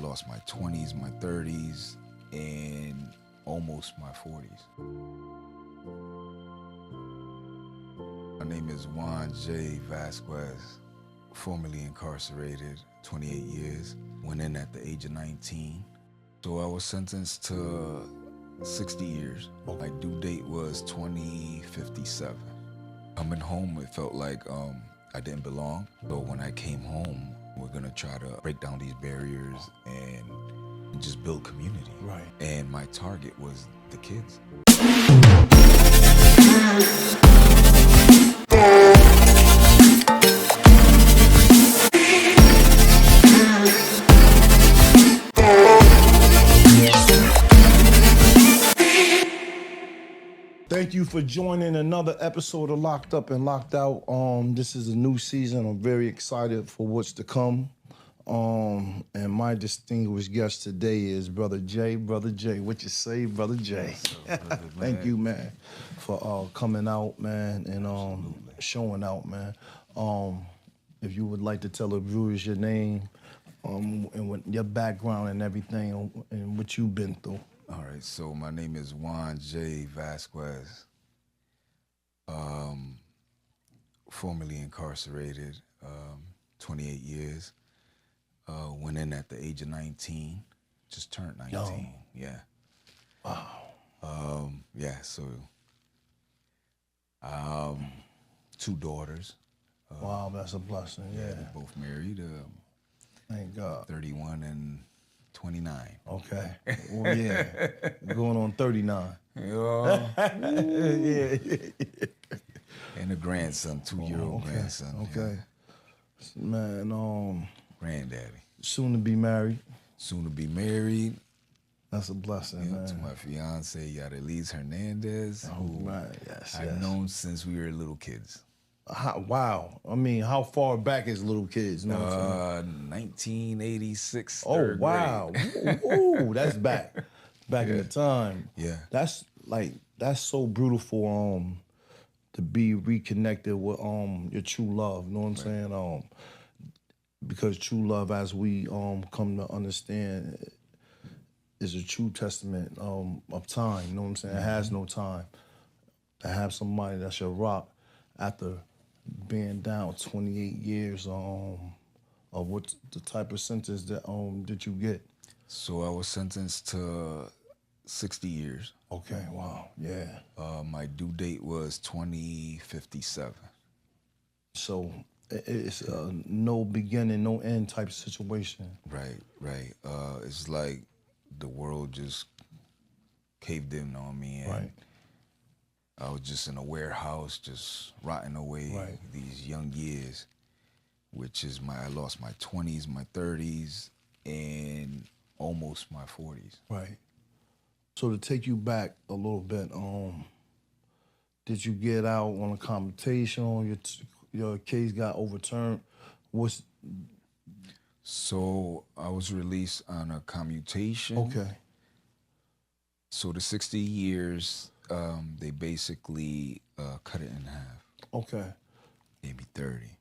lost my 20s, my 30s, and almost my 40s. My name is Brother Jay Vasquez, formerly incarcerated, 28 years. Went in at the age of 19. So I was sentenced to 60 years. My due date was 2057. Coming home, it felt like I didn't belong. So when I came home, we're gonna try to break down these barriers and just build community. Right. And my target was the kids. Thank you for joining another episode of Locked Up and Locked Out. This is a new season. I'm very excited for what's to come. And my distinguished guest today is Brother Jay. Brother Jay, what you say, Brother Jay? Thank you, man, for coming out, man, and showing out, man. If you would like to tell the viewers your name, and what your background and everything, and what you've been through. All right, so my name is Brother Jay Vasquez, formerly incarcerated, 28 years. Went in at the age of 19, just turned 19, Young. Yeah. Wow. Yeah, so two daughters. Wow, that's a blessing, yeah. They're both married, Thank God. 31 and 29. Okay. Well, yeah. Going on 39. Yeah. Yeah. And a grandson, 2-year-old Okay. grandson. Okay. Yeah. Man, Granddaddy. soon to be married. Soon to be married. That's a blessing, You know, man. to my fiance, Yadeliz Hernandez, Oh, who man, yes, I've yes. known since we were little kids. Wow. I mean, how far back is little kids? You know what I'm saying? 1986. Oh, third wow. grade. Ooh, that's back in the time. Yeah. That's so beautiful to be reconnected with your true love, you know what I'm saying? Because true love, as we come to understand, is a true testament of time, you know what I'm saying? It has no time. To have somebody that's your rock after being down 28 years of what the type of sentence that you get. So I was sentenced to 60 years. Okay, wow, yeah. My due date was 2057. So it's no beginning, no end type of situation. Right. It's like the world just caved in on me. And Right. I was just in a warehouse, just rotting away these young years, which is I lost my 20s, my 30s, and almost my 40s. Right. So to take you back a little bit, did you get out on a commutation? Your case got overturned? So I was released on a commutation. Okay. So the 60 years, they basically cut it in half. Okay. Maybe 30.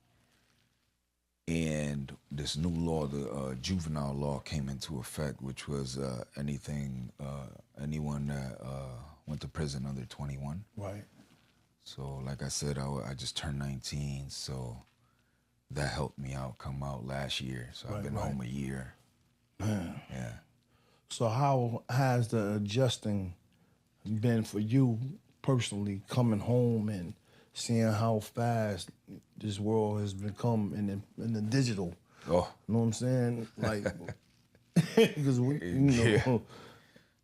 And this new law, the juvenile law, came into effect, which was anyone that went to prison under 21. Right. So like I said, I just turned 19, so that helped me out, come out last year. So I've been home a year. Man. Yeah. So how has the adjusting been for you personally, coming home and seeing how fast this world has become in the digital? Oh. You know what I'm saying? Like, because we, you know. Yeah.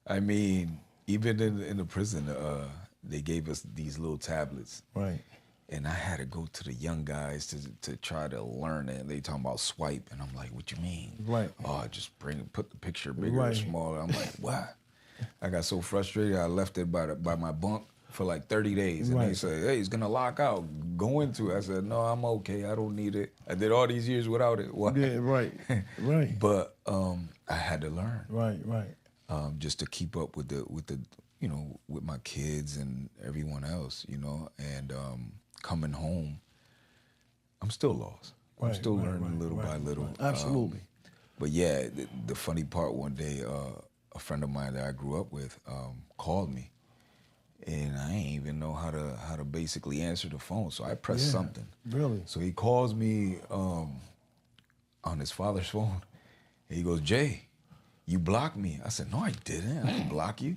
I mean, even in the prison, they gave us these little tablets. Right. And I had to go to the young guys to try to learn it. They talking about swipe, and I'm like, what you mean? Right. Oh, just put the picture bigger or smaller. I'm like, what? I got so frustrated, I left it by my bunk for like 30 days. And they said, hey, it's gonna lock out. Go into it. I said, no, I'm okay. I don't need it. I did all these years without it. What? Yeah, right. Right. But I had to learn. Right. Just to keep up with the with my kids and everyone else, and coming home, I'm still lost. I'm still learning little by little. Absolutely. But yeah, the funny part, one day, a friend of mine that I grew up with called me, and I ain't even know how to basically answer the phone. So I pressed something. Really? So he calls me on his father's phone. And he goes, "Jay, you blocked me." I said, "No, I didn't. I didn't block you."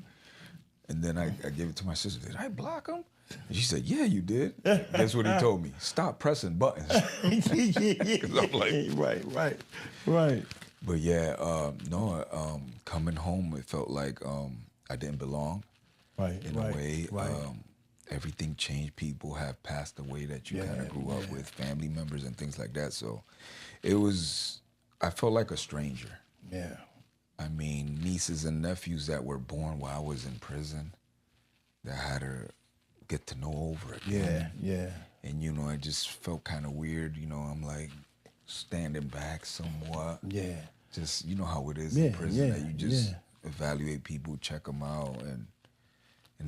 And then I gave it to my sister. "Did I block him?" And she said, "Yeah, you did." Guess what he told me? "Stop pressing buttons." 'Cause I'm like, right. But yeah, coming home, it felt like I didn't belong. In a way. Everything changed. People have passed away that you kind of grew up with, family members and things like that. So I felt like a stranger. Yeah. I mean, nieces and nephews that were born while I was in prison that I had to get to know over again. Yeah. And, it just felt kind of weird. I'm like standing back somewhat. Yeah. Just, how it is in prison that you just evaluate people, check them out. And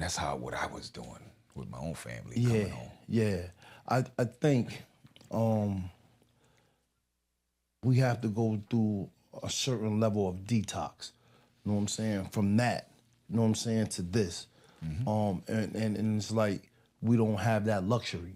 that's what I was doing with my own family coming home. Yeah. I think we have to go through a certain level of detox. You know what I'm saying? From that, you know what I'm saying, to this. Mm-hmm. And it's like we don't have that luxury.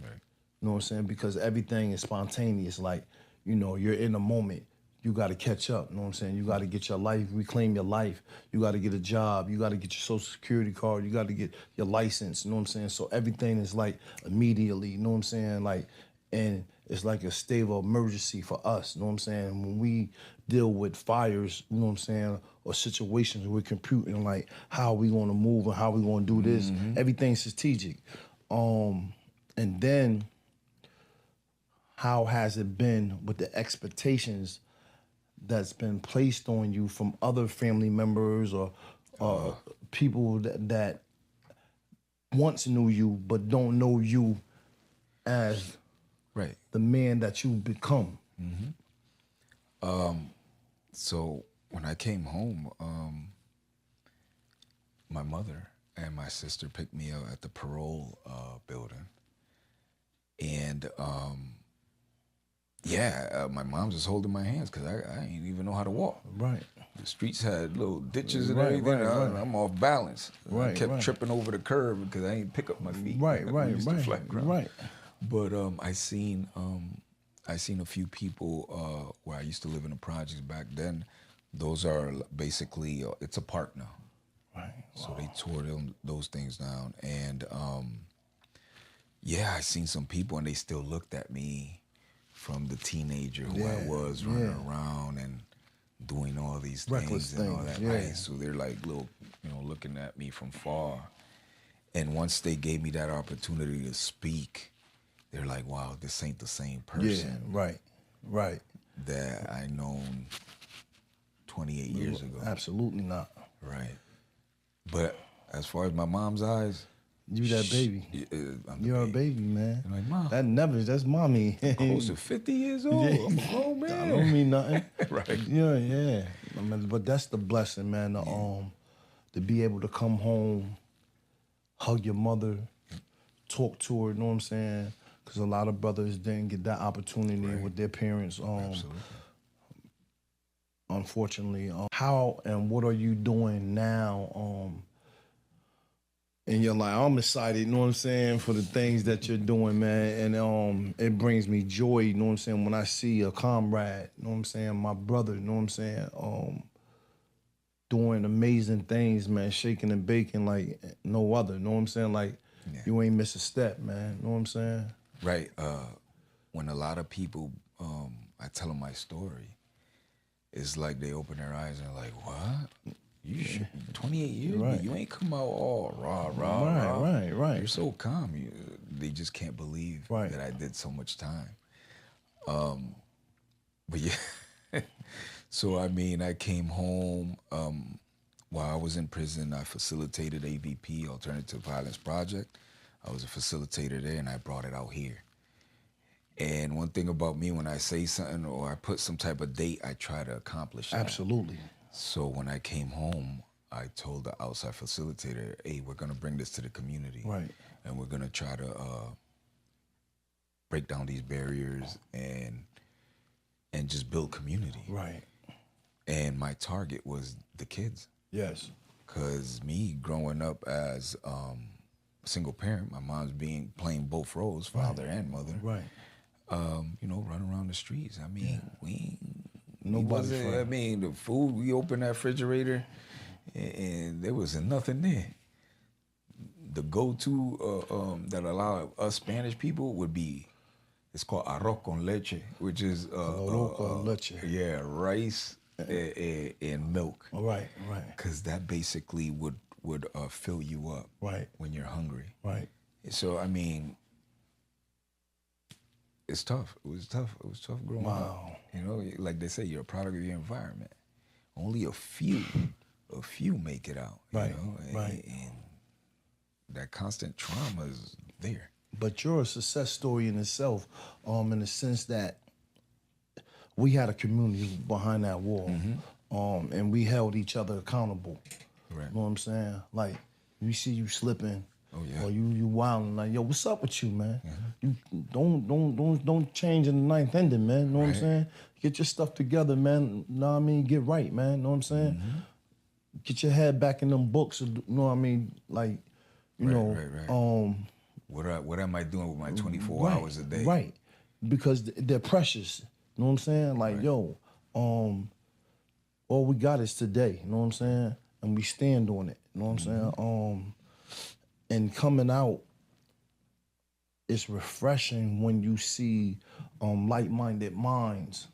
Right. You know what I'm saying? Because everything is spontaneous. Like, you're in a moment. You got to catch up. You know what I'm saying? You got to get your life, reclaim your life. You got to get a job. You got to get your Social Security card. You got to get your license. You know what I'm saying? So everything is like immediately. You know what I'm saying? Like, and it's like a state of emergency for us. You know what I'm saying? When we deal with fires, you know what I'm saying, or situations, we're computing like how we going to move and how we going to do this. Mm-hmm. Everything's strategic. And then how has it been with the expectations that's been placed on you from other family members or people that once knew you but don't know you as the man that you've become? Mm-hmm. So when I came home, my mother and my sister picked me up at the parole building. And my mom's just holding my hands because I didn't even know how to walk. Right. The streets had little ditches and everything. I'm off balance. I kept tripping over the curb because I didn't pick up my feet. Right. But I seen a few people where I used to live in the projects back then. Those are basically it's a park now. Right. So they tore those things down, and I seen some people, and they still looked at me from the teenager who I was running around and doing all these reckless things and all that. Right. So they're like little, looking at me from far. And once they gave me that opportunity to speak, they're like, "Wow, this ain't the same person." Yeah, right. That I known 28 years ago. Absolutely not. Right. But as far as my mom's eyes, you that baby. You're a baby, man. I'm like, "Mom, that's mommy." Close to 50 years old. I'm a grown man. I don't mean nothing. Right. Yeah. I mean, but that's the blessing, man. To be able to come home, hug your mother, talk to her. You know what I'm saying? Because a lot of brothers didn't get that opportunity with their parents. Absolutely. Unfortunately, how and what are you doing now? And you're like, I'm excited, you know what I'm saying, for the things that you're doing, man. And it brings me joy, you know what I'm saying, when I see a comrade, you know what I'm saying, my brother, you know what I'm saying, doing amazing things, man, shaking and baking like no other, you know what I'm saying? Like, you ain't miss a step, man, you know what I'm saying? Right. When a lot of people, I tell them my story, it's like they open their eyes and they're like, "What? You 28 years, but you ain't come out all rah. Right. You're so calm. They just can't believe that I did so much time." But yeah, so I mean, I came home while I was in prison. I facilitated AVP, Alternative Violence Project. I was a facilitator there, and I brought it out here. And one thing about me, when I say something or I put some type of date, I try to accomplish that. Absolutely. So when I came home, I told the outside facilitator, "Hey, we're going to bring this to the community. Right. And we're going to try to break down these barriers and just build community." Right. And my target was the kids. Yes. Because me growing up as single parent, my mom's playing both roles, father and mother. Right. You know, running around the streets. I mean, Nobody's I friend. mean, the food, we opened that refrigerator and there wasn't nothing there. The go-to that allow us Spanish people would be, it's called arroz con leche, which is Arroz con leche. Yeah, rice and milk. Right. Because that basically would fill you up Right. when you're hungry. Right. So I mean, it's tough. It was tough growing up. You know, like they say, you're a product of your environment. Only a few make it out. Right. You know? Right. And that constant trauma is there. But you're a success story in itself, in the sense that we had a community behind that wall, and we held each other accountable. Right. You know what I'm saying? Like, we see you slipping, or you wilding, like, yo, what's up with you, man? You don't change in the ninth inning, man. You know what I'm saying? Get your stuff together, man. You know what I mean? Get right, man. You know what I'm saying? Get your head back in them books. You know what I mean? Like, you know. What am I doing with my 24 hours a day? Right, because they're precious. You know what I'm saying? Like, yo, all we got is today. You know what I'm saying? And we stand on it. You know what I'm saying? And coming out, it's refreshing when you see like-minded minds,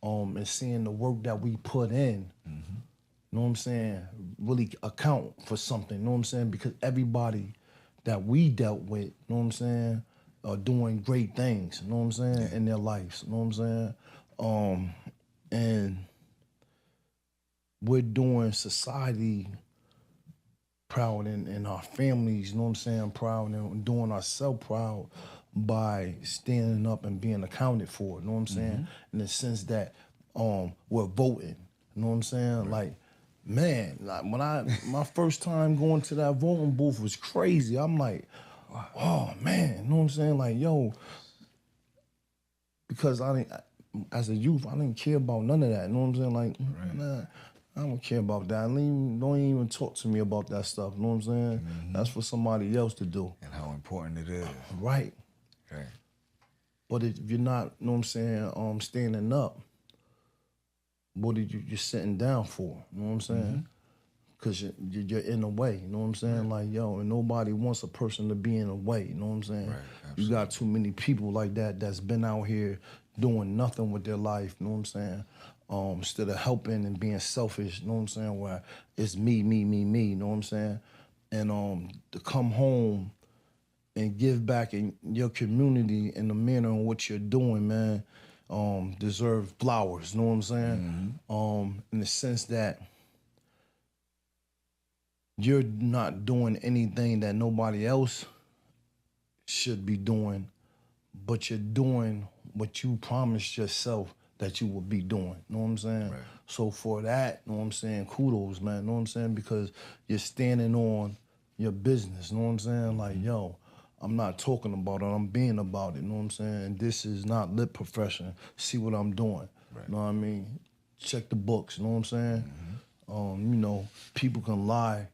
and seeing the work that we put in. You know what I'm saying? Really account for something. You know what I'm saying? Because everybody that we dealt with, you know what I'm saying, are doing great things, you know what I'm saying, in their lives, you know what I'm saying? And we're doing society proud and our families, you know what I'm saying, proud, and doing ourselves proud by standing up and being accounted for, you know what I'm saying? In the sense that we're voting, you know what I'm saying? Like, man, like my first time going to that voting booth was crazy. I'm like, oh man, you know what I'm saying? Like, yo, because as a youth, I didn't care about none of that. You know what I'm saying? Like, nah, I don't care about that. Don't even talk to me about that stuff. You know what I'm saying? That's for somebody else to do. And how important it is. Right. Right. But if you're not, you know what I'm saying, standing up, what are you sitting down for? You know what I'm saying? Because you're in the way, you know what I'm saying? Like, yo, and nobody wants a person to be in the way, you know what I'm saying? Right, you got too many people like that's been out here doing nothing with their life, you know what I'm saying? Instead of helping and being selfish, you know what I'm saying? Where it's me, you know what I'm saying? And to come home and give back in your community in the manner in which you're doing, man, deserve flowers, you know what I'm saying? In the sense that you're not doing anything that nobody else should be doing, but you're doing what you promised yourself that you would be doing, you know what I'm saying? Right. So for that, you know what I'm saying, kudos, man, you know what I'm saying? Because you're standing on your business, you know what I'm saying? Like, yo, I'm not talking about it, I'm being about it, you know what I'm saying? This is not lip profession. See what I'm doing, you know what I mean? Check the books, you know what I'm saying? You know, people can lie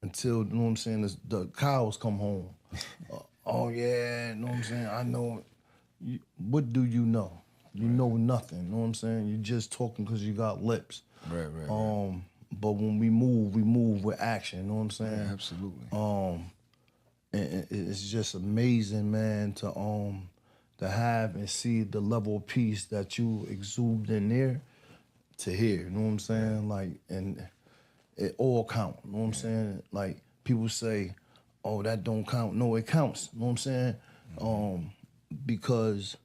until, you know what I'm saying, the cows come home. Oh yeah, you know what I'm saying? I know. What do you know? You know nothing, you know what I'm saying? You're just talking because you got lips. Right. But when we move with action, you know what I'm saying? Yeah, absolutely. And it's just amazing, man, to have and see the level of peace that you exude in there to hear, you know what I'm saying? Like, and it all count, you know what I'm saying? Like, people say, oh, that don't count. No, it counts, you know what I'm saying? Because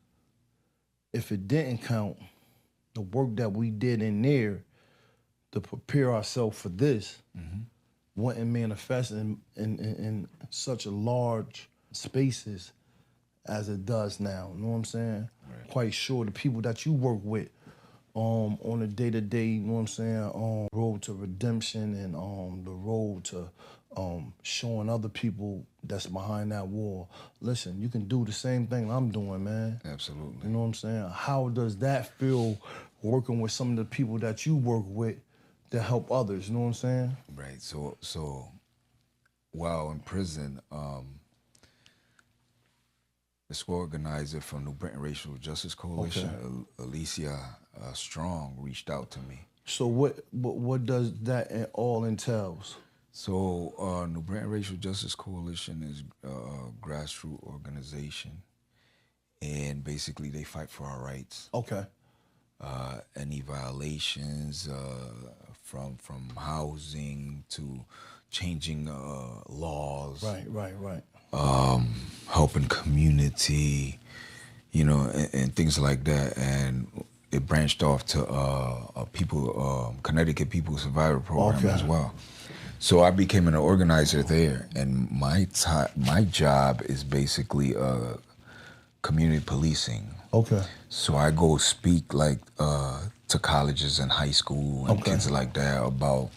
if it didn't count, the work that we did in there to prepare ourselves for this wouldn't manifest in such a large spaces as it does now. You know what I'm saying? Right. Quite sure the people that you work with on a day-to-day, you know what I'm saying, road to redemption and the road to showing other people that's behind that wall, listen, you can do the same thing I'm doing, man. Absolutely. You know what I'm saying? How does that feel working with some of the people that you work with to help others, you know what I'm saying? Right. So while in prison, this organizer from New Britain Racial Justice Coalition, Alicia Strong, reached out to me. So what does that all entails? So New Britain Racial Justice Coalition is a grassroots organization, and basically they fight for our rights. Okay. Any violations from housing to changing laws. Right. Helping community, you know, and things like that. And it branched off to Connecticut People Survivor Program as well. So I became an organizer there, and my job is basically community policing. Okay. So I go speak like to colleges and high school and kids like that about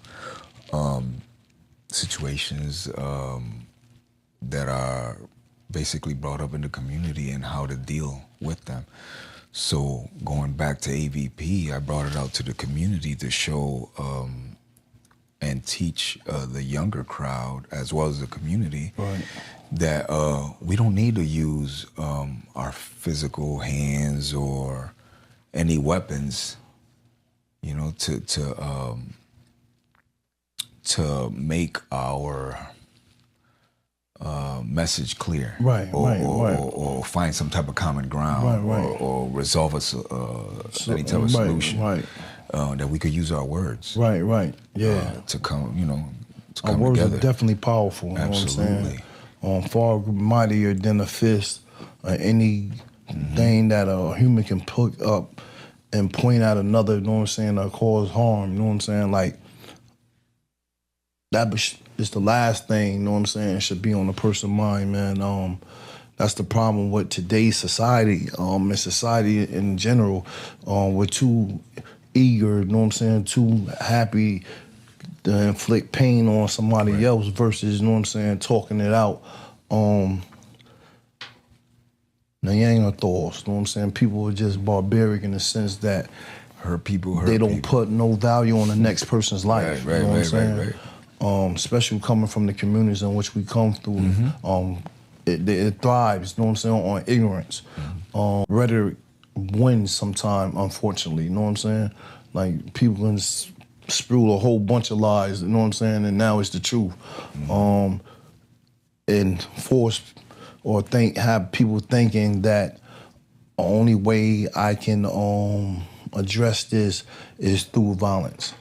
situations that are basically brought up in the community and how to deal with them. So going back to AVP, I brought it out to the community to show and teach the younger crowd as well as the community that we don't need to use our physical hands or any weapons, you know, to make our message clear, or find some type of common ground, or resolve any type of solution, that we could use our words, to come, you know, to come our words together. Are definitely powerful. Absolutely. You know what I'm saying? Far mightier than a fist, or anything that a human can pick up and point at another. You know what I'm saying? Or cause harm. You know what I'm saying? Like that is the last thing, you know what I'm saying, should be on a person's mind, man. That's the problem with today's society, and society in general. We're too eager, you know what I'm saying, too happy to inflict pain on somebody else versus, you know what I'm saying, talking it out. Neanderthals, you know what I'm saying? People are just barbaric in the sense that they don't put no value on the next person's life. You know what I'm saying? Especially coming from the communities in which we come through, it thrives, you know what I'm saying, on ignorance. Rhetoric wins sometimes, unfortunately, you know what I'm saying? Like, people can spew a whole bunch of lies, you know what I'm saying, and now it's the truth. And force or have people thinking that the only way I can address this is through violence.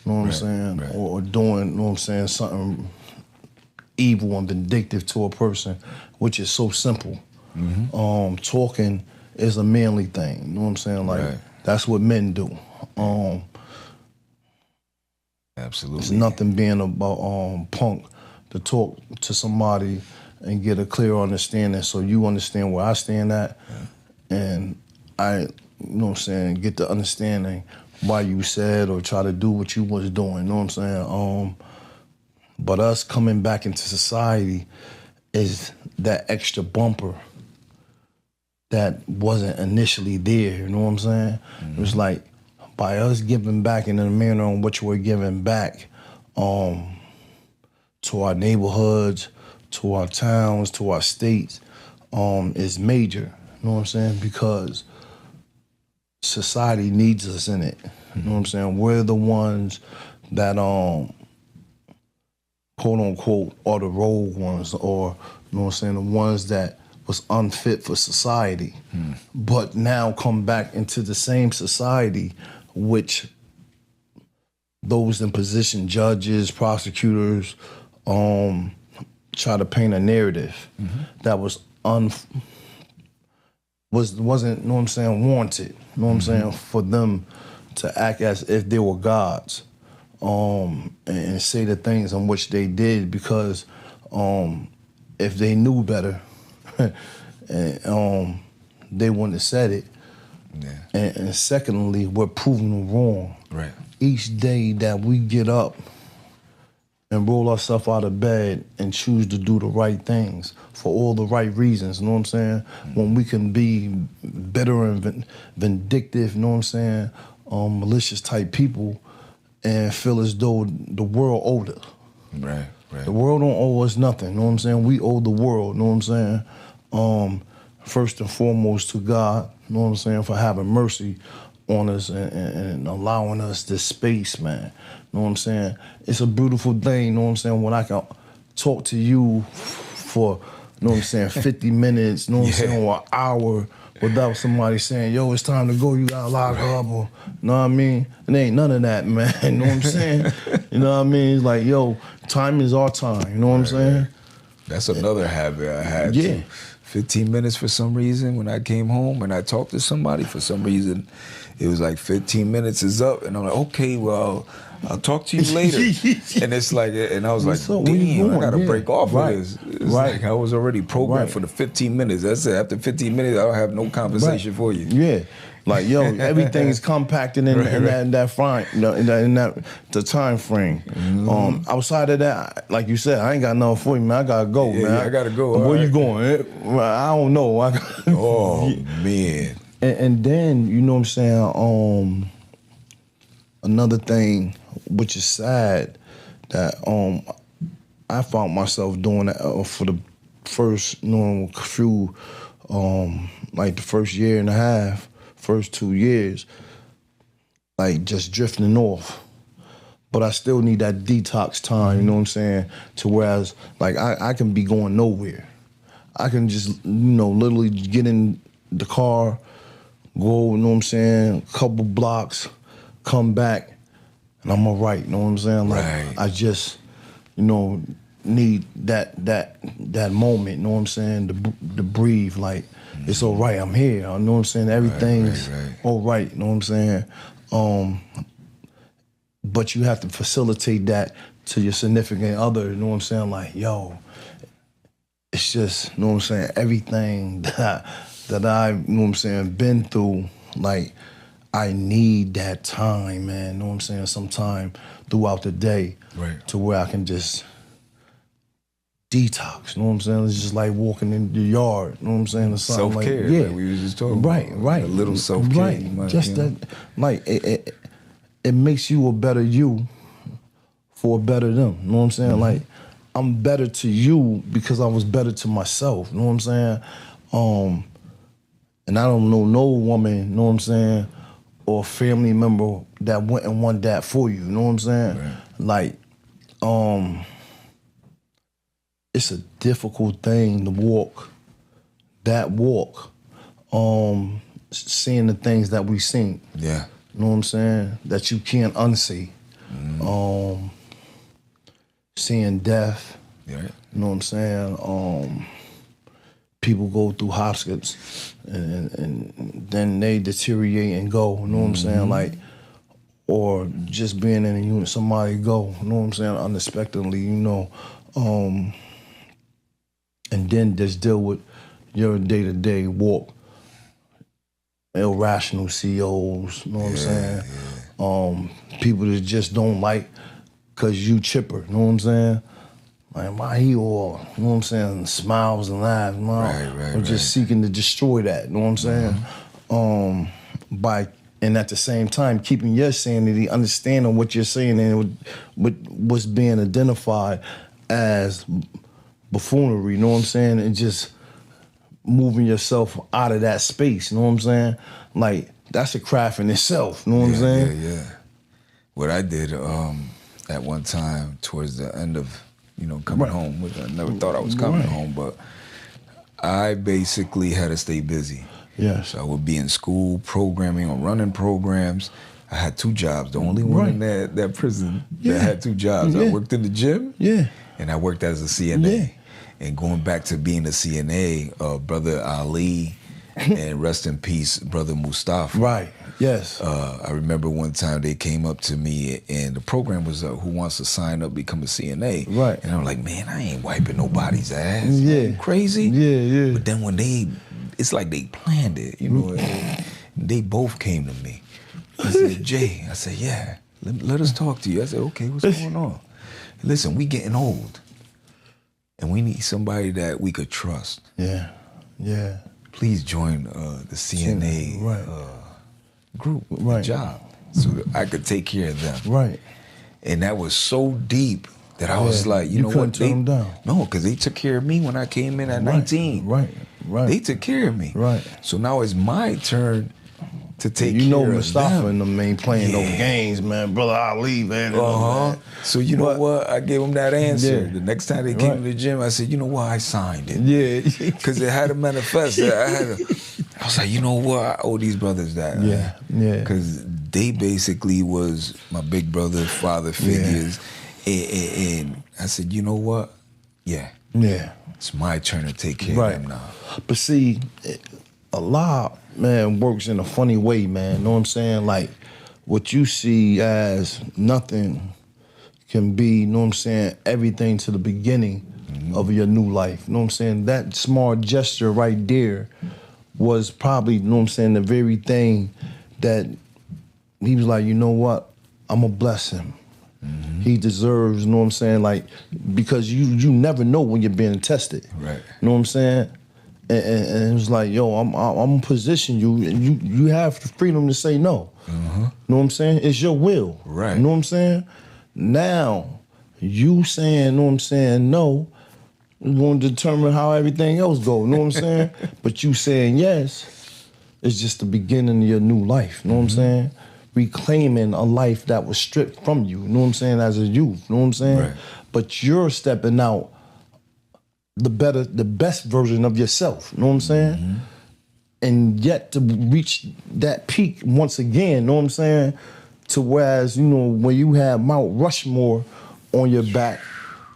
You know what I'm saying? Or doing, you know what I'm saying, something evil and vindictive to a person, which is so simple. Talking is a manly thing, you know what I'm saying? Like, that's what men do. Absolutely. It's nothing being about punk to talk to somebody and get a clear understanding so you understand where I stand at, and I, you know what I'm saying, get the understanding why you said or try to do what you was doing, you know what I'm saying? But us coming back into society is that extra bumper that wasn't initially there, you know what I'm saying? It was like, by us giving back in the manner in which we're giving back to our neighborhoods, to our towns, to our states, is major, you know what I'm saying? Because society needs us in it. You know what I'm saying? We're the ones that, quote unquote, are the rogue ones, or, you know what I'm saying, the ones that was unfit for society, but now come back into the same society, which those in position, judges, prosecutors, try to paint a narrative that wasn't, you know what I'm saying, warranted, you know what I'm saying, for them to act as if they were gods, and say the things in which they did, because if they knew better, they wouldn't have said it. And secondly, we're proving them wrong. Each day that we get up and roll ourselves out of bed and choose to do the right things for all the right reasons, you know what I'm saying? When we can be bitter and vindictive, you know what I'm saying? malicious type people and feel as though the world owed it. Right. The world don't owe us nothing, you know what I'm saying? We owe the world, you know what I'm saying? First and foremost to God, you know what I'm saying, for having mercy on us and allowing us this space, man. You know what I'm saying? It's a beautiful thing, you know what I'm saying, when I can talk to you for, you know what I'm saying, 50 minutes, you know what I'm saying, or an hour without somebody saying, yo, it's time to go, you gotta lock up, or, you know what I mean? It ain't none of that, man, you know what I'm saying? You know what I mean? It's like, yo, time is our time, you know what I'm saying? That's another habit I had too. 15 minutes for some reason when I came home and I talked to somebody, for some reason, it was like 15 minutes is up, and I'm like, okay, well, I'll talk to you later. And it's like, and I was like, damn, I gotta break off of this. It's like I was already programmed for the 15 minutes. That's it. After 15 minutes, I don't have no conversation for you. Yeah. Like, yo, everything is compacted in that the time frame. Outside of that, like you said, I ain't got nothing for you, man. I gotta go, man. Yeah, I gotta go. Where you going? I don't know. Oh man. And then, you know what I'm saying, another thing, which is sad, that I found myself doing that for the first, few, like the first year and a half, first 2 years, like just drifting off. But I still need that detox time, you know what I'm saying? To whereas, like, I can be going nowhere. I can just, literally get in the car, go, you know what I'm saying, a couple blocks, come back, and I'm all right, you know what I'm saying? Like, I just, need that moment, you know what I'm saying, to breathe, like, it's all right, I'm here, you know what I'm saying? Everything's all right, you know what I'm saying? But you have to facilitate that to your significant other, you know what I'm saying? Like, yo, it's just, you know what I'm saying, everything that I've, you know what I'm saying, been through, like, I need that time, man, you know what I'm saying, sometime throughout the day to where I can just detox, you know what I'm saying? It's just like walking in the yard, you know what I'm saying? Self-care, like, like we was just talking about. Right. A little self-care. Right, just that, like, it makes you a better you for a better them, you know what I'm saying? Like, I'm better to you because I was better to myself, you know what I'm saying? And I don't know no woman, you know what I'm saying, or family member that went and won that for you, you know what I'm saying? Like, it's a difficult thing to walk that walk, seeing the things that we've seen. Yeah. You know what I'm saying? That you can't unsee. Seeing death. Yeah. You know what I'm saying? People go through hospitals and then they deteriorate and go. You know what I'm saying? Like, or just being in a unit, somebody go. You know what I'm saying? Unexpectedly, and then just deal with your day-to-day walk. Irrational COs, you know what I'm saying? Yeah. People that just don't like because you chipper, you know what I'm saying? Like, why he all, you know what I'm saying, smiles and laughs, or just seeking to destroy that, you know what I'm saying? And at the same time, keeping your sanity, understanding what you're saying and what's being identified as buffoonery, you know what I'm saying? And just moving yourself out of that space, you know what I'm saying? Like, that's a craft in itself, you know what I'm saying? Yeah. What I did at one time towards the end of, coming home, which I never thought I was coming home, but I basically had to stay busy. Yes. So I would be in school, programming or running programs. I had 2 jobs, the only one in that prison that had 2 jobs. I worked in the gym and I worked as a CNA. And going back to being a CNA, Brother Ali, and rest in peace, Brother Mustafa. Right, yes. I remember one time they came up to me and the program was who wants to sign up, become a CNA. Right. And I'm like, man, I ain't wiping nobody's ass. Yeah. Are you crazy? Yeah. But then when it's like they planned it, they both came to me. I said, Jay, I said, yeah, let us talk to you. I said, okay, what's going on? Listen, we getting old. And we need somebody that we could trust. Yeah. Please join the CNA group, job. so that I could take care of them. Right. And that was so deep that I was like, you know couldn't what? turn them down. No, because they took care of me when I came in at 19. Right. They took care of me. Right. So now it's my turn to take care of them. You know Mustafa and them ain't playing no games, man. Brother Ali, man. So you know what? I gave them that answer. Yeah. The next time they came to the gym, I said, you know what? I signed it. Yeah. Because it had a manifest. I was like, you know what? I owe these brothers that. Yeah. Because they basically was my big brother, father figures. And I said, you know what? Yeah. It's my turn to take care of them now. But see, Allah, man, works in a funny way, man. You know what I'm saying? Like, what you see as nothing can be, you know what I'm saying, everything to the beginning of your new life. You know what I'm saying? That small gesture right there was probably, you know what I'm saying, the very thing that he was like, you know what? I'm going to bless him. He deserves, you know what I'm saying, like, because you never know when you're being tested. Right. You know what I'm saying? And it was like, yo, I'm gonna position you, and you have the freedom to say no. You know what I'm saying? It's your will. Right. You know what I'm saying? Now, you saying, you know what I'm saying, no, is going to determine how everything else goes. You know what I'm saying? But you saying yes is just the beginning of your new life. You know what I'm saying? Reclaiming a life that was stripped from you, you know what I'm saying, as a youth, you know what I'm saying? Right. But you're stepping out the best version of yourself, you know what I'm saying? And yet to reach that peak once again, you know what I'm saying? To whereas, you know, when you have Mount Rushmore on your back,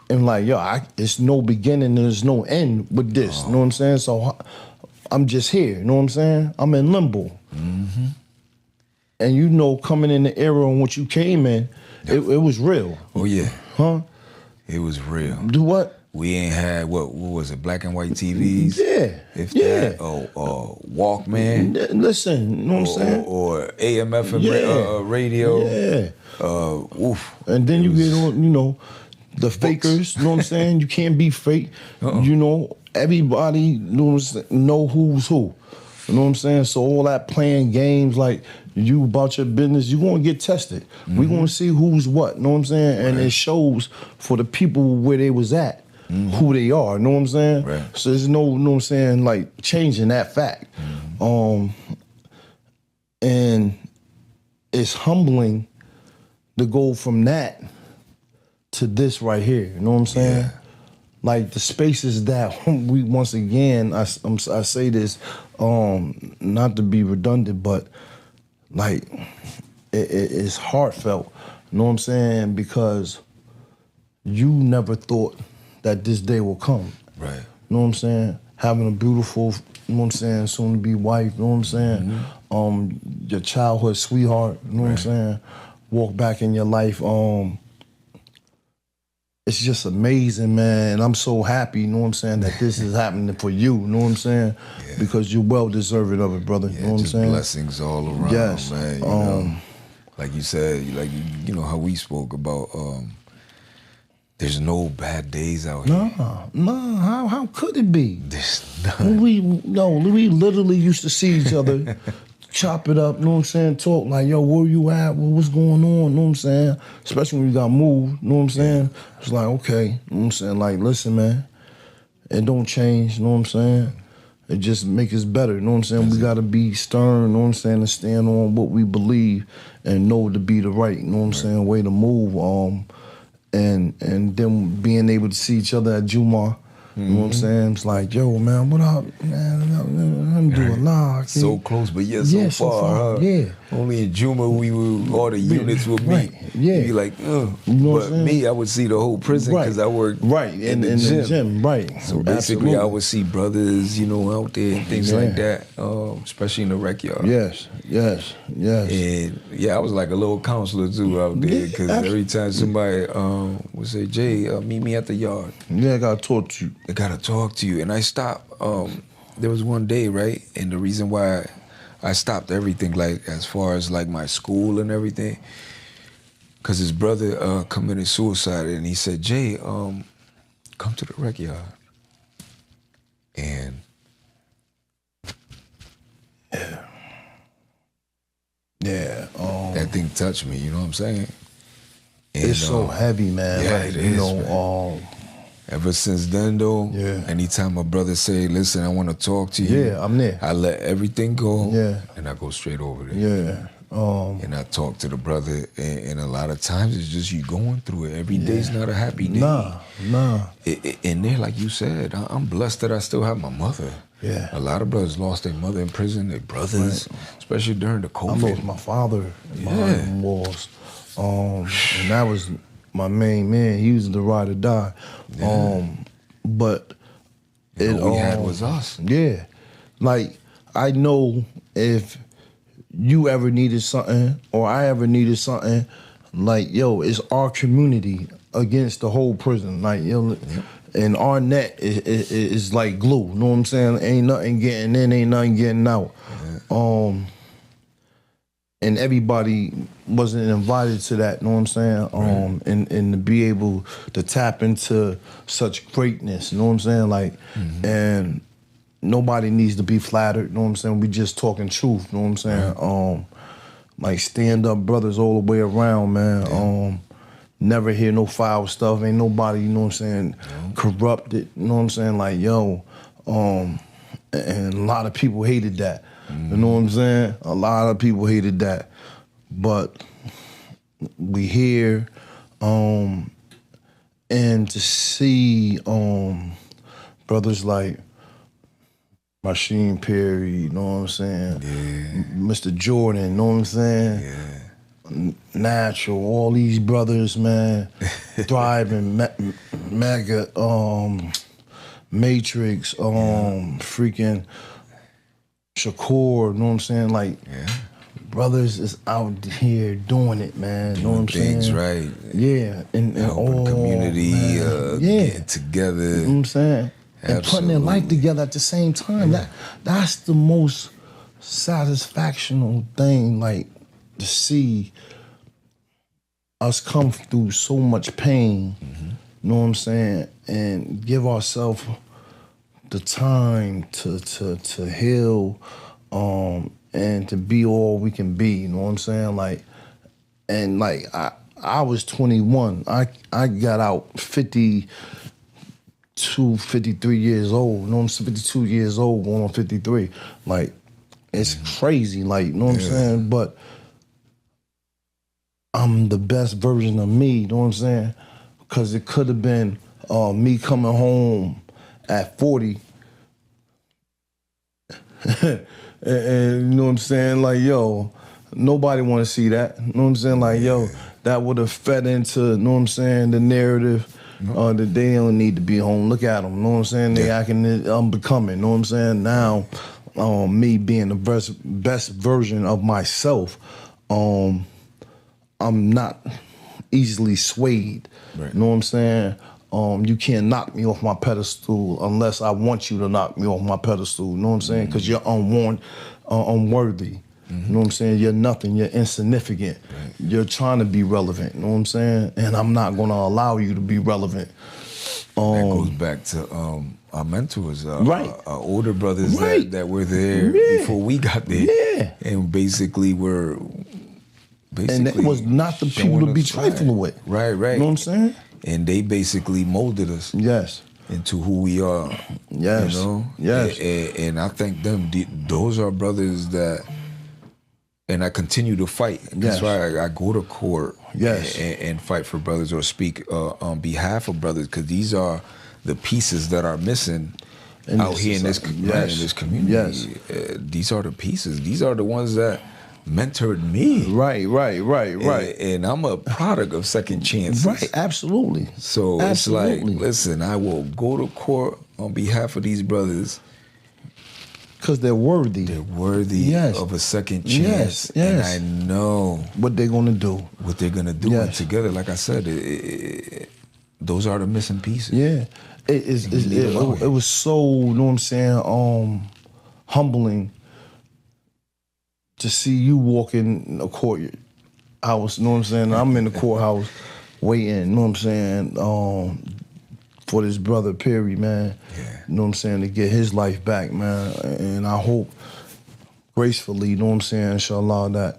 and like, yo, it's no beginning and there's no end with this, you know what I'm saying? So I'm just here, you know what I'm saying? I'm in limbo. And you know, coming in the era in which you came in, it was real. Oh, yeah. Huh? It was real. Do what? We ain't had, what was it, black and white TVs? Yeah. If that, Walkman. Listen, you know what I'm saying? Or AM, FM radio. Yeah. And then you get on, you know, the fakers, you know what I'm saying? You can't be fake. You know, everybody know who's who. You know what I'm saying? So all that playing games like you about your business, you're going to get tested. We're going to see who's what, you know what I'm saying? And it shows for the people where they was at, who they are, you know what I'm saying? Right. So there's no, you know what I'm saying, like changing that fact. And it's humbling to go from that to this right here, you know what I'm saying? Yeah. Like the spaces that we, once again, I say this, not to be redundant, but like it's heartfelt, you know what I'm saying? Because you never thought that this day will come. Right. You know what I'm saying? Having a beautiful, you know what I'm saying, soon to be wife, you know what I'm saying? Your childhood sweetheart, you know what I'm saying? Walk back in your life. It's just amazing, man. And I'm so happy, you know what I'm saying, that this is happening for you, you know what I'm saying? Because you're well deserving of it, brother. You know what I'm saying? Blessings all around, yes. man. You know, like you said, like you know how we spoke about there's no bad days out here. No, how could it be? There's none. We literally used to see each other, chop it up, you know what I'm saying, talk like, yo, where you at? What's going on? You know what I'm saying? Especially when you got moved, you know what I'm saying? It's like, okay, you know what I'm saying? Like, listen, man, it don't change, you know what I'm saying? It just make us better, you know what I'm saying? We gotta be stern, you know what I'm saying, and stand on what we believe and know to be the right, you know what I'm saying, way to move. And then being able to see each other at Juma, you know what I'm saying? It's like, yo, man, what up, man? I'm doing nah. So close, but so far, huh? Yeah. Only in Juma all the units would meet. Yeah. You'd be like, You know what but I'm saying? me, I would see the whole prison because I worked in the gym. Right. So basically, I would see brothers, you know, out there and things like that, especially in the rec yard. Yes. And I was like a little counselor too out there because every time somebody would say, Jay, meet me at the yard. Yeah, I gotta talk to you. I gotta talk to you. And I stopped. There was one day, right? And the reason why I stopped everything, like as far as like my school and everything, because his brother committed suicide, and he said, Jay, come to the rec yard. And Yeah. That thing touched me, you know what I'm saying? And, it's so heavy, man. Yeah, like, it you is, know, ever since then, though, yeah. anytime my brother say, listen, I want to talk to you. Yeah, I'm there. I let everything go, Yeah. and I go straight over there. Yeah. And I talk to the brother, and a lot of times it's just you going through it. Every day's not a happy day. Nah. And there, like you said, I'm blessed that I still have my mother. Yeah. A lot of brothers lost their mother in prison, their brothers, especially during the COVID. I lost my father behind the walls. And that was my main man. He was the ride or die. But all we had was us. Yeah. Like, I know if you ever needed something or I ever needed something, like, yo, it's our community against the whole prison. Like, yo, and our net is like glue. You know what I'm saying? Ain't nothing getting in, ain't nothing getting out. And everybody wasn't invited to that, you know what I'm saying? And to be able to tap into such greatness, you know what I'm saying? Like, and nobody needs to be flattered, you know what I'm saying? We just talking truth, you know what I'm saying? Like, stand-up brothers all the way around, man. Never hear no foul stuff. Ain't nobody, you know what I'm saying, corrupted, you know what I'm saying? Like, yo, and a lot of people hated that. You know what I'm saying? A lot of people hated that. But we here, and to see brothers like Machine Perry, you know what I'm saying? Mr. Jordan, you know what I'm saying? Natural, all these brothers, man, thriving, mega, Matrix, freaking Shakur, you know what I'm saying? Like, brothers is out here doing it, man. You know what I'm saying? Things right. Yeah. And helping the community, getting together. You know what I'm saying? And putting their life together at the same time. That's the most satisfactional thing, like, to see us come through so much pain, you know what I'm saying, and give ourselves the time to heal, and to be all we can be, you know what I'm saying? Like, and like, I was 21. I got out 52, 53 years old. You know what I'm saying? 52 years old, going on 53. Like, it's crazy, like, you know what I'm saying? But I'm the best version of me, you know what I'm saying? Because it could have been me coming home at 40 and you know what I'm saying? Like, yo, nobody want to see that. You know what I'm saying? Like, yo, that would have fed into, you know what I'm saying, the narrative that they don't need to be home. Look at them, you know what I'm saying? They acting unbecoming, you know what I'm saying? Now, me being the best version of myself, I'm not easily swayed. You know what I'm saying? You can't knock me off my pedestal unless I want you to knock me off my pedestal. You know what I'm saying? Because you're unworthy. You know what I'm saying? You're nothing. You're insignificant. You're trying to be relevant. You know what I'm saying? And I'm not going to allow you to be relevant. That goes back to our mentors, our older brothers that were there before we got there. And basically were... and that was not the people to be trifling with. Right. You know what I'm saying? And they basically molded us into who we are. You know? And I thank them. Those are brothers that, and I continue to fight. That's why I go to court and fight for brothers or speak on behalf of brothers, because these are the pieces that are missing out here in this community. These are the pieces. These are the ones that mentored me. Right. And I'm a product of second chances. Right, absolutely. So it's like, listen, I will go to court on behalf of these brothers. Because they're worthy. They're worthy of a second chance. And I know what they're going to do. What they're going to do. And together, like I said, those are the missing pieces. It was so, you know what I'm saying, humbling to see you walk in a courthouse, you know what I'm saying? I'm in the courthouse waiting, you know what I'm saying, for this brother Perry, man. You know what I'm saying, to get his life back, man. And I hope gracefully, you know what I'm saying, inshallah, that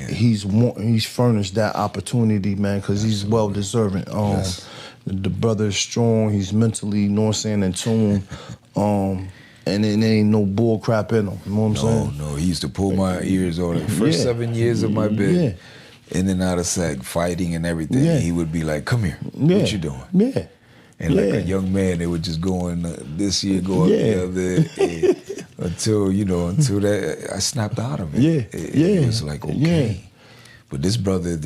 he's furnished that opportunity, man, because he's well deserving. Yes. The brother is strong. He's mentally, you know what I'm saying, in tune. And it ain't no bull crap in him. You know what I'm saying? No, he used to pull my ears on the first 7 years of my bid, in and out of sack, fighting and everything. Yeah. He would be like, "Come here, what you doing?" Yeah. And like a young man, they would just go in this year, go up the other, until that I snapped out of it. It was like, okay. But this brother,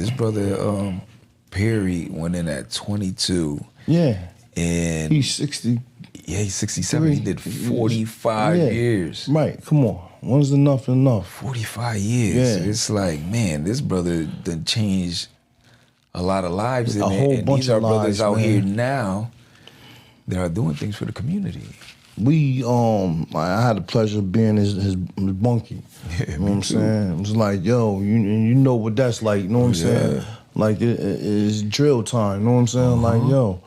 Perry went in at 22. Yeah. And he's 60. Yeah, he's 67. He did 45 years. Right, come on. When's enough? 45 years. Yeah. It's like, man, this brother done changed a lot of lives. And these are brothers out here now that are doing things for the community. I had the pleasure of being his bunkie. Yeah, you know what I'm saying? It was like, yo, you know what that's like, you know what I'm saying? Like, it's drill time, you know what I'm saying? Like, yo,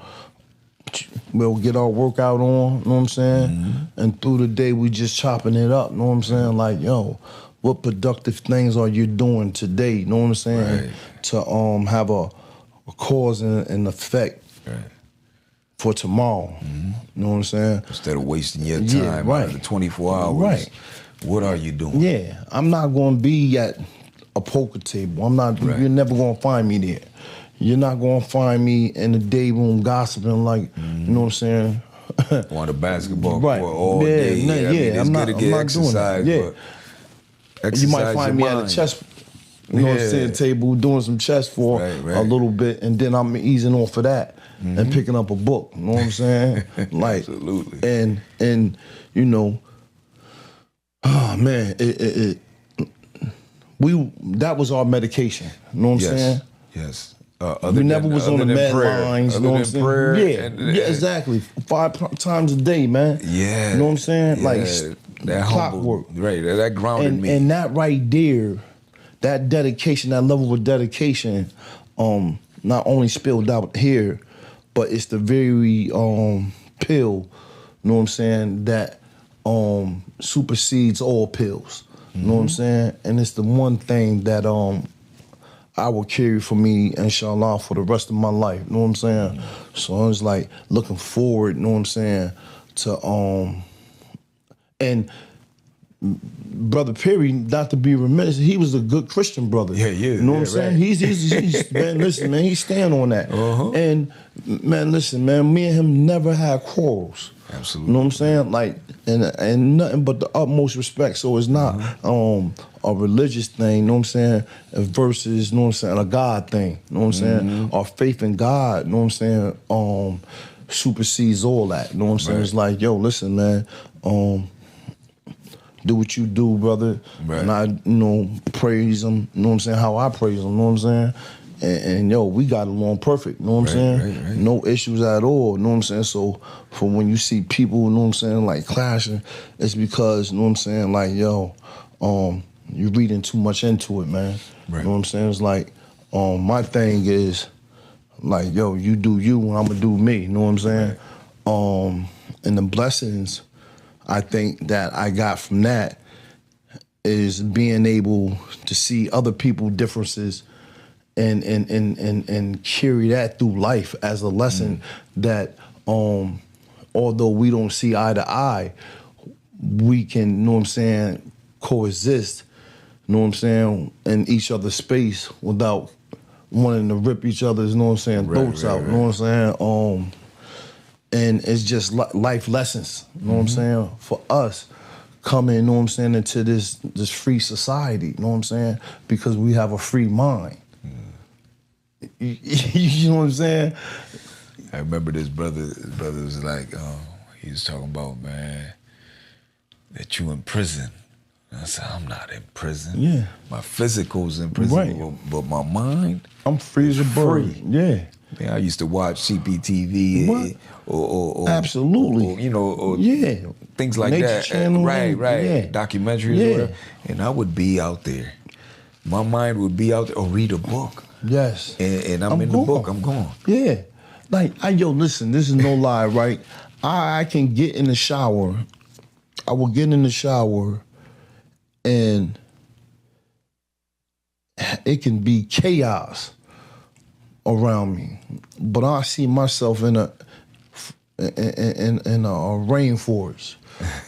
we'll get our workout on, you know what I'm saying? And through the day, we just chopping it up, you know what I'm saying? Like, yo, what productive things are you doing today, you know what I'm saying? To have a cause and effect for tomorrow, you know what I'm saying? Instead of wasting your time out of the 24 hours, what are you doing? Yeah, I'm not going to be at a poker table. I'm not. You're never going to find me there. You're not going to find me in the day room gossiping like, you know what I'm saying? On the basketball court all day. I'm not doing that. You might find me at a chess, you know what I'm saying, table doing some chess for a little bit, and then I'm easing off of that and picking up a book. You know what I'm saying? Like, absolutely. And you know, oh man, that was our medication. You know what I'm saying? Yes. We never was on the med lines, you know what I'm saying? Yeah, exactly. 5 times a day, man. Yeah. You know what I'm saying? Like that clockwork. That grounded me. And that right there, that dedication, that level of dedication, not only spilled out here, but it's the very pill, you know what I'm saying, that supersedes all pills. You know what I'm saying? And it's the one thing that I will carry for me, inshallah, for the rest of my life. You know what I'm saying? So I was like looking forward, you know what I'm saying, to and Brother Perry, not to be remiss, he was a good Christian brother. Yeah. You know what I'm saying? He's man, listen, man, he's stand on that. And man, listen, man, me and him never had quarrels. Absolutely. You know what I'm saying? Like, and nothing but the utmost respect. So it's not a religious thing, you know what I'm saying, versus, you know what I'm saying, a God thing. You know what I'm saying? Our faith in God, you know what I'm saying, supersedes all that. You know what I'm saying? It's like, yo, listen, man, do what you do, brother. And I, you know, praise him, you know what I'm saying, how I praise him, you know what I'm saying? And yo, we got along perfect, you know what I'm saying? No issues at all, you know what I'm saying? So for when you see people, you know what I'm saying, like clashing, it's because, you know what I'm saying, like, yo, you're reading too much into it, man. You know what I'm saying? It's like, my thing is, like, yo, you do you and I'm gonna do me, you know what I'm saying? And the blessings I think that I got from that is being able to see other people's differences and carry that through life as a lesson that although we don't see eye to eye, we can, you know what I'm saying, coexist, you know what I'm saying, in each other's space without wanting to rip each other's, you know what I'm saying, throats out, you know what I'm saying? And it's just life lessons, you know what I'm saying, for us coming, you know what I'm saying, into this free society, you know what I'm saying, because we have a free mind. You know what I'm saying? I remember this brother was like, he was talking about, man, that you in prison. And I said, I'm not in prison. Yeah. My physical's in prison, but my mind, I'm free as a bird. Yeah. Man, I used to watch CPTV or absolutely, or, you know, or things like Nature that. Channel, Documentaries, or whatever. And I would be out there. My mind would be out there, or read a book. Yes. And I'm in the book. I'm gone. Yeah. Like, yo, listen, this is no lie, right? I can get in the shower. I will get in the shower and it can be chaos around me, but I see myself in a rainforest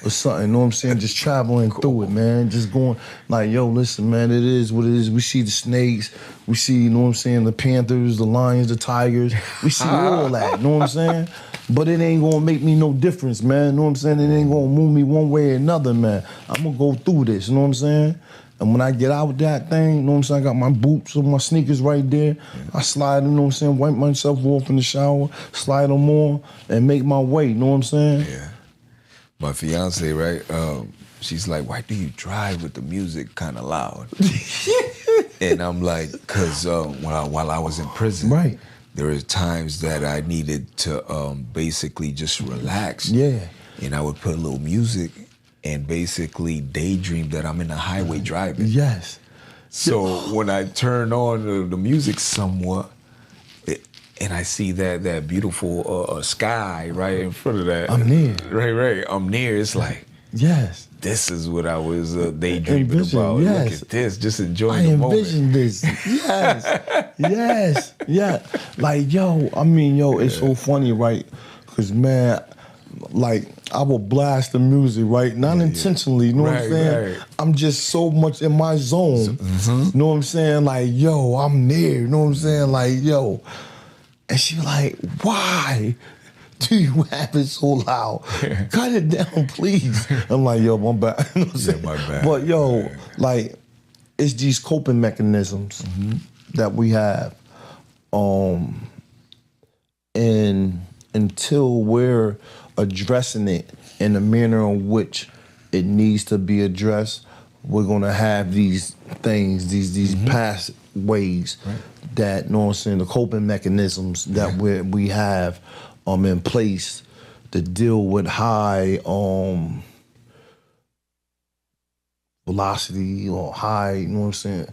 or something, you know what I'm saying? Just traveling through it, man. Just going like, yo, listen, man, it is what it is. We see the snakes, we see, you know what I'm saying, the panthers, the lions, the tigers. We see all that, you know what I'm saying? But it ain't gonna make me no difference, man. You know what I'm saying? It ain't gonna move me one way or another, man. I'm gonna go through this, you know what I'm saying? And when I get out with that thing, you know what I'm saying, I got my boots or my sneakers right there. I slide, you know what I'm saying, wipe myself off in the shower, slide them on, and make my way, you know what I'm saying? Yeah. My fiance, right, she's like, why do you drive with the music kind of loud? And I'm like, because while I was in prison, right, there were times that I needed to basically just relax. Yeah. And I would put a little music and basically daydream that I'm in the highway driving. Yes. So when I turn on the music somewhat, and I see that beautiful sky right in front of that. I'm near. Right. I'm near. It's like, yes. This is what I was daydreaming about. Yes. Look at this, just enjoying the moment. I envisioned this. Yes. Yes. Yeah. Like, yo, I mean, yo, it's so funny, right? Because, man, like, I will blast the music, right? Not intentionally, you know what I'm saying? Right. I'm just so much in my zone. You know what I'm saying? Like, yo, I'm near. You know what I'm saying? Like, yo. And she like, why do you have it so loud? Cut it down, please. I'm like, yo, my bad. You know what I'm saying? My bad. But, yo, like, it's these coping mechanisms that we have. And until we're addressing it in the manner in which it needs to be addressed, we're gonna have these things, these pathways that, you know what I'm saying, the coping mechanisms that we have in place to deal with high velocity or high, you know what I'm saying,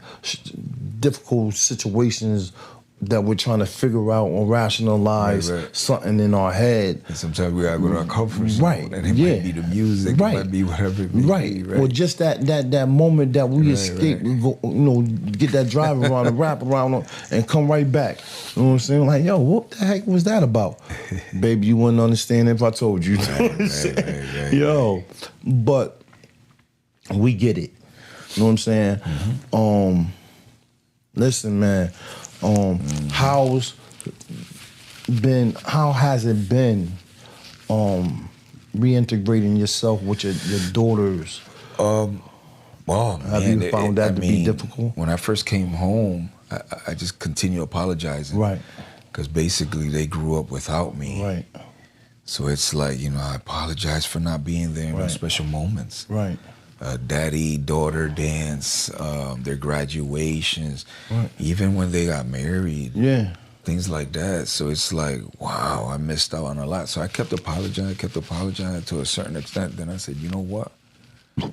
difficult situations that we're trying to figure out or rationalize something in our head. And sometimes we gotta go to our comfort zone. Right. And it might be the music, it might be whatever it may be, right? Well, just that moment that we escape, we go, you know, get that drive around and wrap around and come right back. You know what I'm saying? Like, yo, what the heck was that about? Baby, you wouldn't understand if I told you. Right. Yo, but we get it. You know what I'm saying? Listen, man. How has it been reintegrating yourself with your daughters? Have you found that to be difficult? When I first came home, I just continue apologizing. Right. Because basically they grew up without me. Right. So it's like, you know, I apologize for not being there in those special moments. Right. Daddy-daughter dance, their graduations, even when they got married, things like that. So it's like, wow, I missed out on a lot. So I kept apologizing to a certain extent. Then I said, you know what?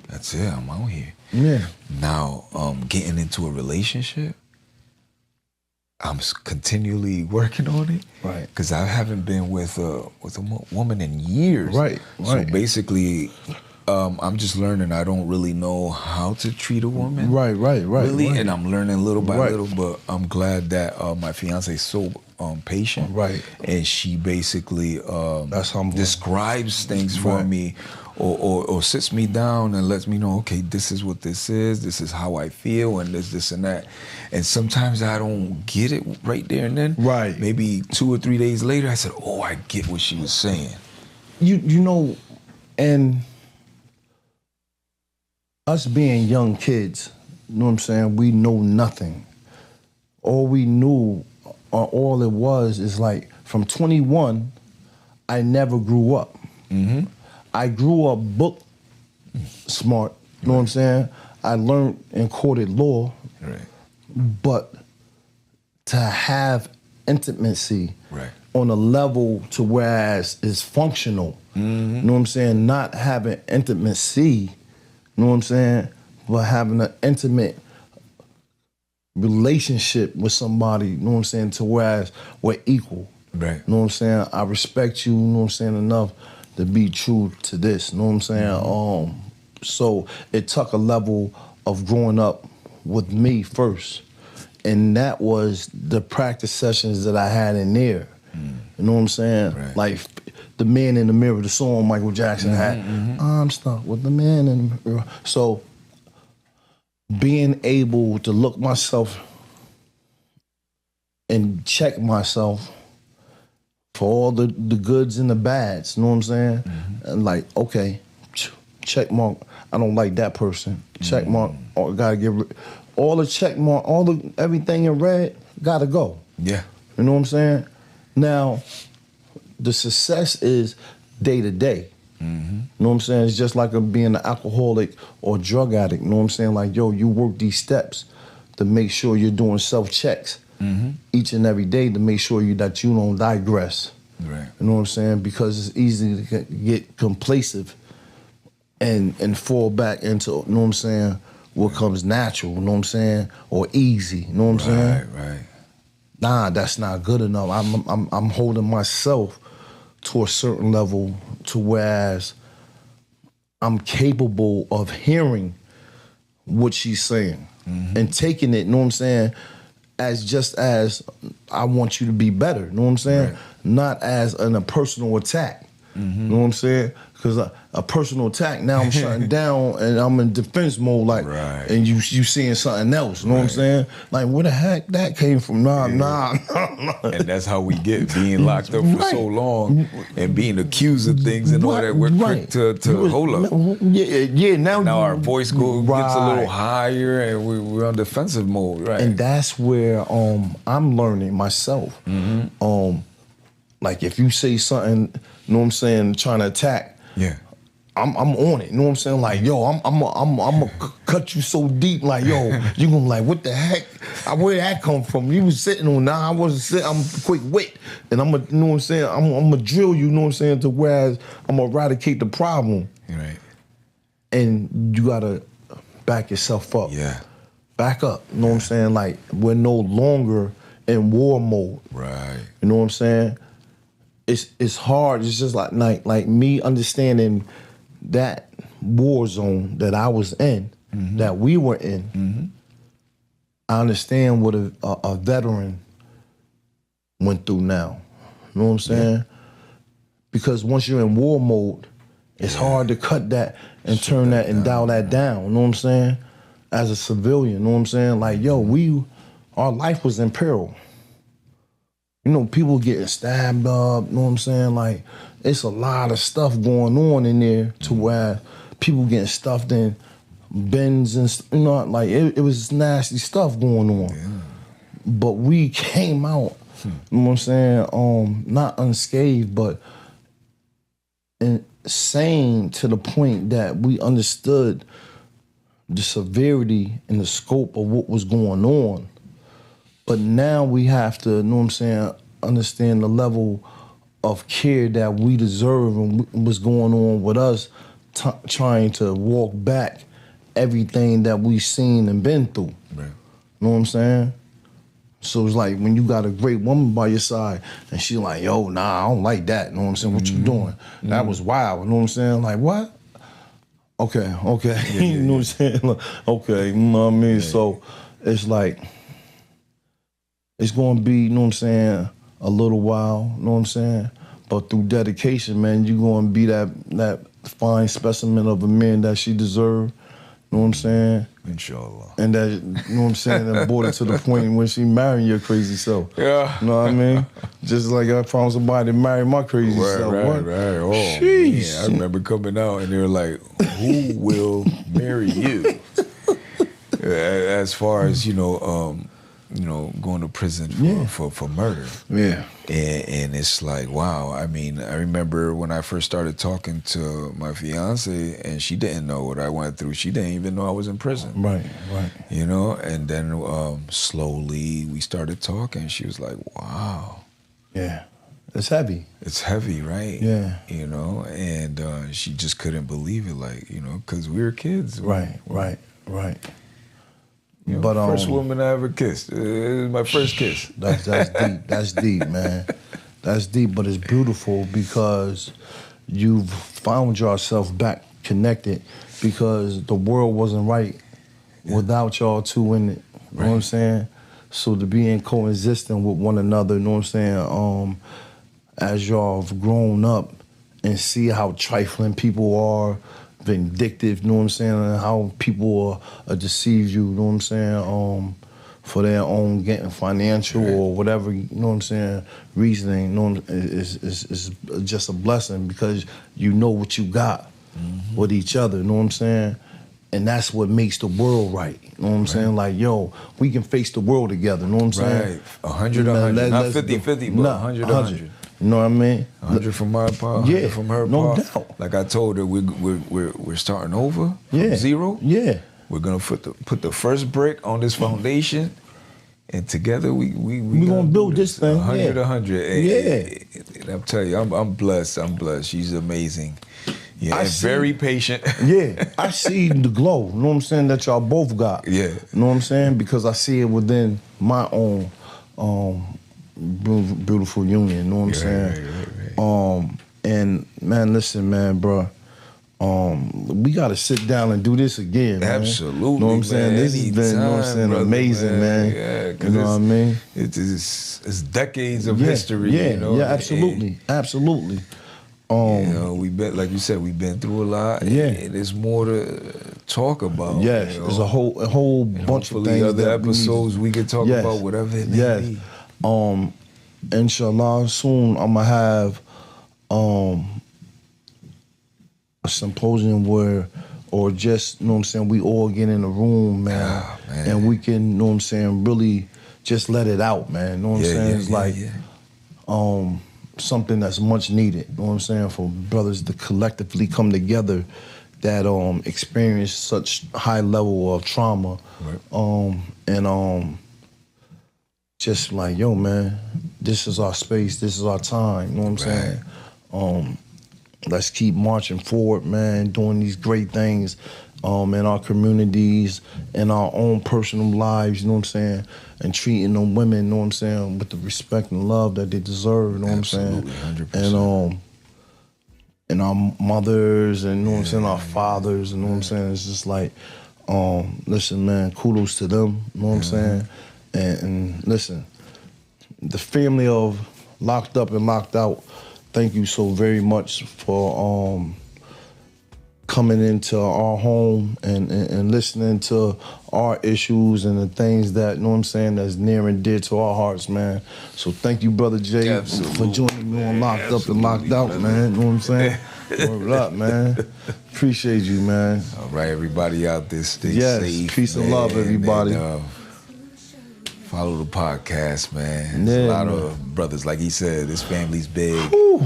That's it, I'm out here. Yeah. Now, getting into a relationship, I'm continually working on it. Right. Because I haven't been with a woman in years. Right. So basically, I'm just learning. I don't really know how to treat a woman. Right. Really, and I'm learning little by little. But I'm glad that my fiance is so patient. Right. And she basically describes things for me, or sits me down and lets me know, okay, this is what this is. This is how I feel, and this and that. And sometimes I don't get it right there and then. Right. Maybe 2 or 3 days later, I said, oh, I get what she was saying. You know, and us being young kids, you know what I'm saying, we know nothing. All we knew, or all it was, is like, from 21, I never grew up. I grew up book smart, you know what I'm saying? I learned and quoted law, but to have intimacy on a level to whereas it's functional, you know what I'm saying? Not having intimacy, you know what I'm saying? But having an intimate relationship with somebody, you know what I'm saying, to whereas we're equal. Right. You know what I'm saying? I respect you, you know what I'm saying, enough to be true to this, you know what I'm saying? So it took a level of growing up with me first, And that was the practice sessions that I had in there. You know what I'm saying? Right. Like the Man in the Mirror, the song Michael Jackson had. I'm stuck with the man in the mirror. So being able to look myself and check myself for all the goods and the bads, you know what I'm saying? And like, okay, check mark, I don't like that person. Check mark, I gotta get rid. All the check mark, everything in red, gotta go. Yeah. You know what I'm saying? Now, the success is day to day. You know what I'm saying? It's just like being an alcoholic or drug addict. You know what I'm saying? Like, yo, you work these steps to make sure you're doing self-checks each and every day to make sure that you don't digress. Right. You know what I'm saying? Because it's easy to get complacent and fall back into, you know what I'm saying, what comes natural, you know what I'm saying, or easy, you know what I'm saying? Right. Nah, that's not good enough. I'm holding myself to a certain level to whereas I'm capable of hearing what she's saying and taking it, you know what I'm saying, as just as I want you to be better, you know what I'm saying? Right. Not as a personal attack, you know what I'm saying? Because a personal attack, now I'm shutting down and I'm in defense mode, like, and you seeing something else, you know what I'm saying? Like, where the heck that came from? Nah. And that's how we get being locked up for so long and being accused of things and all that. We're quick to hold up. Yeah. Now our voice gets a little higher and we're on defensive mode, right? And that's where I'm learning myself. Like if you say something, you know what I'm saying, trying to attack. Yeah. I'm on it, you know what I'm saying? Like, yo, I'm gonna cut you so deep, like, yo, you gonna be like, what the heck? Where that come from? You was sitting on, I wasn't sitting, I'm quick wit. And I'm gonna, you know what I'm saying, I'm gonna drill you know what I'm saying, to whereas I'm gonna eradicate the problem. Right. And you gotta back yourself up. Yeah. Back up, you know what I'm saying? Like, we're no longer in war mode. Right. You know what I'm saying? It's hard. It's just like me understanding that war zone that I was in, that we were in. I understand what a veteran went through now. You know what I'm saying? Yeah. Because once you're in war mode, it's hard to cut that and turn that and dial that down. You know what I'm saying? As a civilian, you know what I'm saying? Like, yo, our life was in peril. You know, people getting stabbed up, you know what I'm saying? Like, it's a lot of stuff going on in there to where people getting stuffed in bins and, you know, like, it was nasty stuff going on. Yeah. But we came out, you know what I'm saying, not unscathed, but insane to the point that we understood the severity and the scope of what was going on. But now we have to, you know what I'm saying, understand the level of care that we deserve and what's going on with us trying to walk back everything that we've seen and been through. Right. You know what I'm saying? So it's like when you got a great woman by your side and she's like, yo, nah, I don't like that. You know what I'm saying? What you doing? That was wild. You know what I'm saying? Like, what? Okay. You know what I'm saying? Like, okay, you know what I mean? Yeah. So it's like, it's going to be, you know what I'm saying, a little while, you know what I'm saying? But through dedication, man, you're going to be that fine specimen of a man that she deserved, you know what I'm saying? Inshallah. And that, you know what I'm saying, that brought her to the point when she marrying your crazy self. Yeah. You know what I mean? Just like I found somebody to marry my crazy self. Right. Oh, man. I remember coming out and they were like, who will marry you? As far as, going to prison for murder. Yeah. And it's like, wow. I mean, I remember when I first started talking to my fiance and she didn't know what I went through. She didn't even know I was in prison. Right. You know, and then slowly we started talking. She was like, wow. Yeah. It's heavy. It's heavy, right? Yeah. You know, and she just couldn't believe it, like, because we were kids. Right. You know, but first woman I ever kissed. It was my first kiss. That's deep. That's deep, man. That's deep, but it's beautiful because you've found yourself back connected because the world wasn't right without y'all two in it. You know what I'm saying? So to be in coexisting with one another, you know what I'm saying, as y'all have grown up and see how trifling people are, vindictive, you know what I'm saying, and how people deceive you, you know what I'm saying, for their own getting financial or whatever, you know what I'm saying, reasoning, you know, is just a blessing because you know what you got with each other, you know what I'm saying? And that's what makes the world right. You know what I'm saying? Like, yo, we can face the world together. You know what I'm saying? Right. 100, 100. Not 50-50, but 100, 100. You know what I mean? 100 from my part, 100 from her no part. doubt. Like I told her, we're starting over from zero. Yeah. We're gonna put the first brick on this foundation, and together we gonna build this thing. 100, 100. Yeah. And I'm telling you, I'm blessed. I'm blessed. She's amazing. Yeah, and very patient. Yeah, I see the glow, you know what I'm saying, that y'all both got. Yeah. You know what I'm saying? Because I see it within my own beautiful union, you know what I'm saying? Right. And man, listen, man, bro. We gotta sit down and do this again, man. Absolutely. You know what I'm saying? Man. This has been, you know what I'm saying, brother, amazing, man. Yeah, you know what I mean? It's decades of history. Yeah, you know? Yeah, absolutely. Absolutely. You know, we've been, like you said, we've been through a lot. Yeah. And there's more to talk about. Yes, you know? there's a whole bunch of things. Other episodes we can talk about whatever it may be. Inshallah, soon I'm gonna have a symposium where, or just, you know what I'm saying, we all get in a room, man, and we can, you know what I'm saying, really just let it out, man. You know what I'm saying? It's like something that's much needed, you know what I'm saying, for brothers to collectively come together that experience such high level of trauma. And just like, yo, man, this is our space, this is our time, you know what I'm saying? Let's keep marching forward, man, doing these great things in our communities, in our own personal lives, you know what I'm saying? And treating them women, you know what I'm saying, with the respect and love that they deserve, you know what I'm saying? 100%. And our mothers, and you know what I'm saying, our fathers, you know what I'm saying? It's just like, listen, man, kudos to them, you know what I'm saying? And listen, the family of Locked Up and Locked Out, thank you so very much for coming into our home and listening to our issues and the things that, you know what I'm saying, that's near and dear to our hearts, man. So thank you, Brother Jay, for joining me on Locked Up and Locked Out, man. You know what I'm saying? Word up, man. Appreciate you, man. All right, everybody out there, stay safe. Peace and love, everybody. And, follow the podcast, man. There's a lot of brothers, like he said, this family's big. Whew,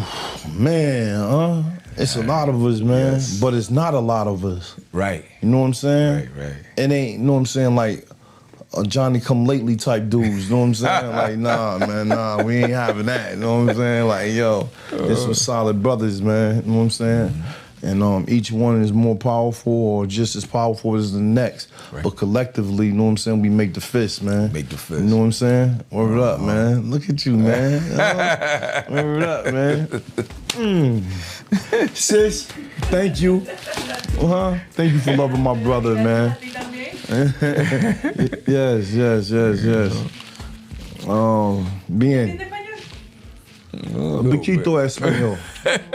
man, it's a lot of us, man, but it's not a lot of us. Right. You know what I'm saying? Right. It ain't, you know what I'm saying, like a Johnny come lately type dudes, you know what I'm saying? Like, nah, man, we ain't having that, you know what I'm saying? Like, yo, it's some solid brothers, man, you know what I'm saying? And each one is more powerful or just as powerful as the next. But collectively, you know what I'm saying, we make the fist, man. Make the fist. You know what I'm saying? Word up, man. Look at you, man. Word up, man. Sis, thank you. Thank you for loving my brother, man. Yes. Bien. Poquito español.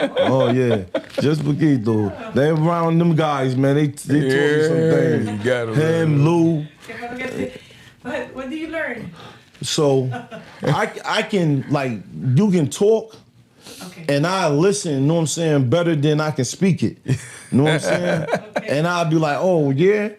Oh yeah, just poquito. They around them guys, man. They taught me some things. You got Him, Lou. What do you learn? So I can, like, you can talk, and I listen, you know what I'm saying, better than I can speak it. You know what I'm saying? And I'll be like, oh yeah.